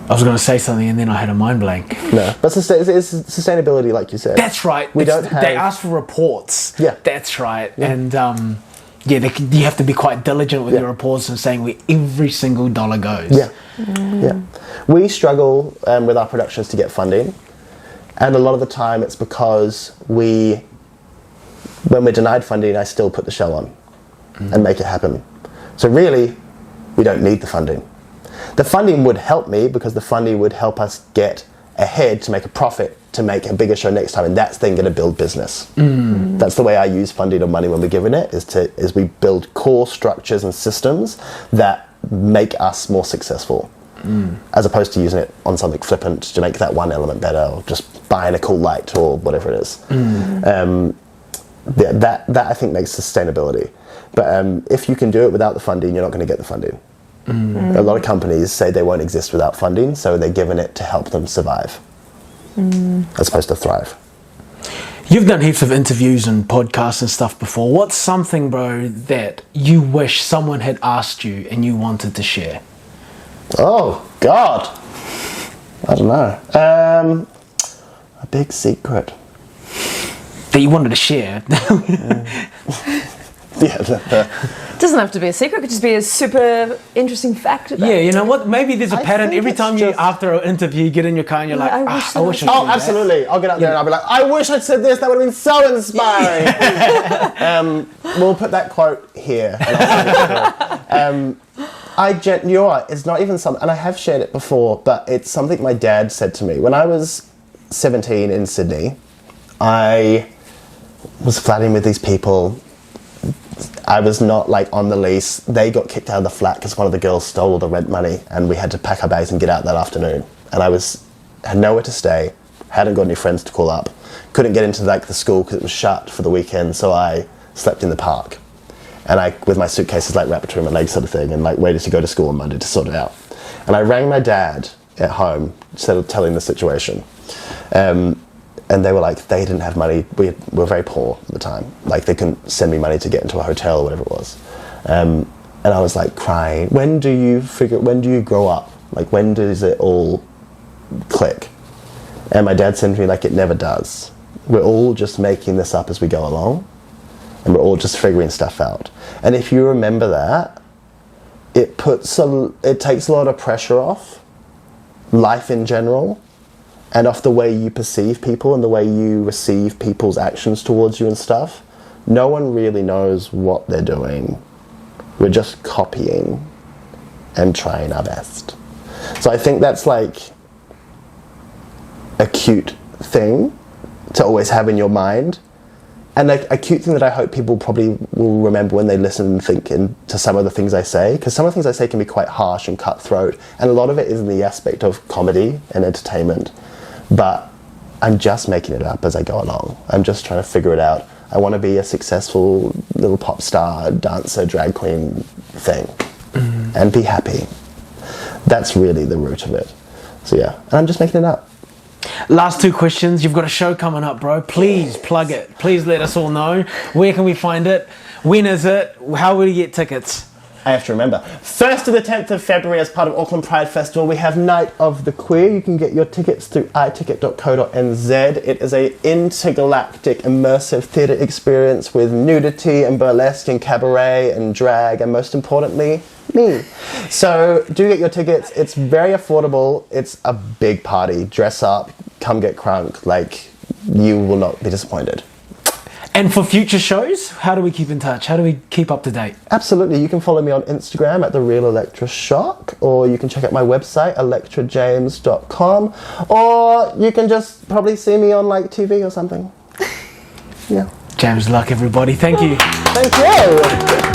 I was going to say something and then I had a mind blank. No, but it's sustainability, like you said. That's right. They ask for reports. Yeah. That's right. Yeah. And you have to be quite diligent with your reports and saying where every single dollar goes. Yeah. We struggle with our productions to get funding, and a lot of the time it's because when we're denied funding, I still put the show on and make it happen. So really, we don't need the funding. The funding would help me because the funding would help us get ahead to make a profit, to make a bigger show next time, and that's then going to build business. That's the way I use funding or money when we're given it, is we build core structures and systems that make us more successful. as opposed to using it on something flippant to make that one element better, or just buying a cool light or whatever it is. That I think makes sustainability. But if you can do it without the funding, you're not going to get the funding. A lot of companies say they won't exist without funding, so they're given it to help them survive, as opposed to thrive. You've done heaps of interviews and podcasts and stuff before. What's something, bro, that you wish someone had asked you and you wanted to share? Oh, God. I don't know. A big secret. That you wanted to share? Doesn't have to be a secret. It could just be a super interesting fact about you know what? Maybe there's a pattern. Every time you, after an interview, you get in your car and you're like, I wish I Oh, absolutely. I'll get up there and I'll be like, I wish I'd said this. That would have been so inspiring. We'll put that quote here. And you know what? It's not even something, and I have shared it before, but it's something my dad said to me. When I was 17 in Sydney, I was flatting with these people. I was not like on the lease. They got kicked out of the flat because one of the girls stole all the rent money, and we had to pack our bags and get out that afternoon. And I had nowhere to stay, hadn't got any friends to call up, couldn't get into like the school because it was shut for the weekend, so I slept in the park. And I, with my suitcases like wrapped between my legs sort of thing, and like waited to go to school on Monday to sort it out. And I rang my dad at home instead of telling the situation. And they were like, they didn't have money. We were very poor at the time. Like they couldn't send me money to get into a hotel or whatever it was. And I was like crying. When do you grow up? Like when does it all click? And my dad said to me, like, it never does. We're all just making this up as we go along. And we're all just figuring stuff out. And if you remember that, it takes a lot of pressure off life in general, and off the way you perceive people and the way you receive people's actions towards you and stuff. No one really knows what they're doing. We're just copying and trying our best. So I think that's like a cute thing to always have in your mind. And a cute thing that I hope people probably will remember when they listen and think to some of the things I say, because some of the things I say can be quite harsh and cutthroat, and a lot of it is in the aspect of comedy and entertainment. But I'm just making it up as I go along. I'm just trying to figure it out. I want to be a successful little pop star, dancer, drag queen thing, and be happy. That's really the root of it. So yeah, and I'm just making it up. Last two questions. You've got a show coming up, bro. Please plug it. Please let us all know. Where can we find it? When is it? How will you get tickets? I have to remember. 1st to the 10th of February as part of Auckland Pride Festival, we have Night of the Queer. You can get your tickets through iticket.co.nz. It is an intergalactic immersive theatre experience with nudity and burlesque and cabaret and drag and most importantly, me. So do get your tickets. It's very affordable. It's a big party. Dress up, come get crunk. Like, you will not be disappointed. And for future shows, how do we keep in touch? How do we keep up to date? Absolutely. You can follow me on Instagram at the real Elektra Shock, or you can check out my website, electrajames.com, or you can just probably see me on like TV or something. Yeah. James Luck, everybody. Thank you. Thank you.